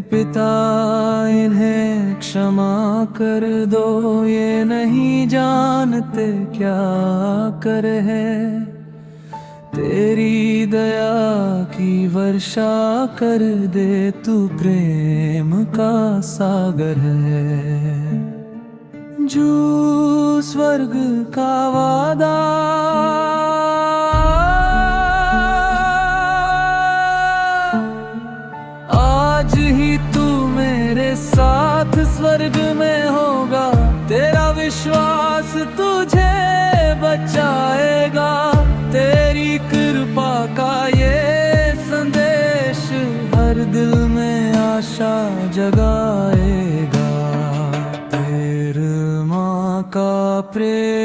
पिता इन्हें क्षमा कर दो, ये नहीं जानते क्या कर है। तेरी दया की वर्षा कर दे, तू प्रेम का सागर है। जो स्वर्ग का वादा आज ही तू मेरे साथ स्वर्ग में होगा, तेरा विश्वास तुझे बचाएगा। तेरी कृपा का ये संदेश हर दिल में आशा जगाएगा। तेरे माँ का प्रेम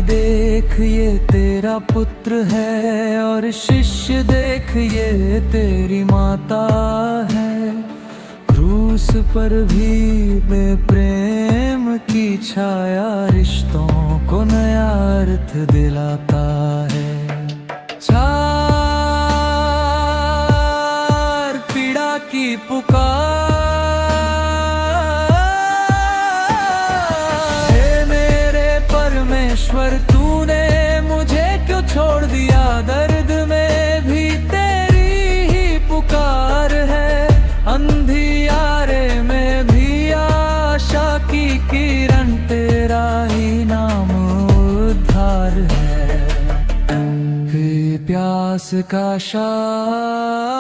देख ये तेरा पुत्र है, और शिष्य देख ये तेरी माता है। क्रूस पर भी प्रेम की छाया रिश्तों को नया अर्थ दिलाता है। चार पीड़ा की पुकार, परमेश्वर तूने मुझे क्यों छोड़ दिया। दर्द में भी तेरी ही पुकार है, अंधियारे में भी आशा की किरण। तेरा ही नाम उद्धार है। प्यास का शब्द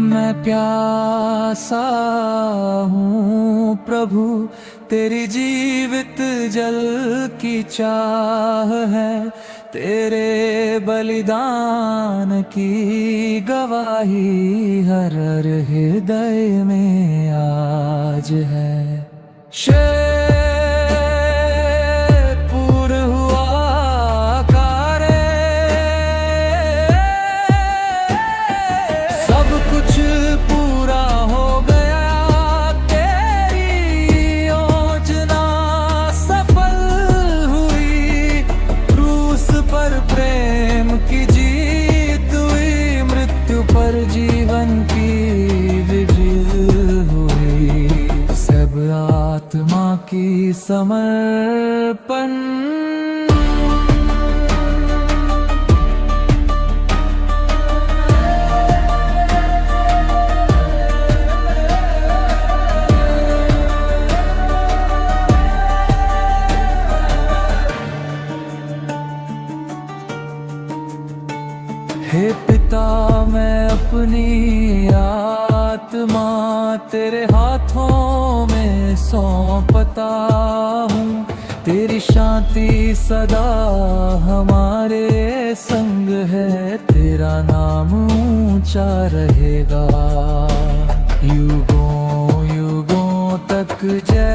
मैं प्यासा हूँ प्रभु, तेरी जीवित जल की चाह है। तेरे बलिदान की गवाही हर हृदय में आज है। पूर्ण हुआ कार्य, सब कुछ पूरा हो गया। तेरी योजना सफल हुई, क्रूस पर प्रेम की जीत हुई। मृत्यु पर जीवन की विजय हुई। सब आत्मा की समर्पण, हे पिता मैं अपनी आत्मा तेरे हाथों में सौंपता हूँ। तेरी शांति सदा हमारे संग है, तेरा नाम ऊंचा रहेगा। युगों युगों तक जय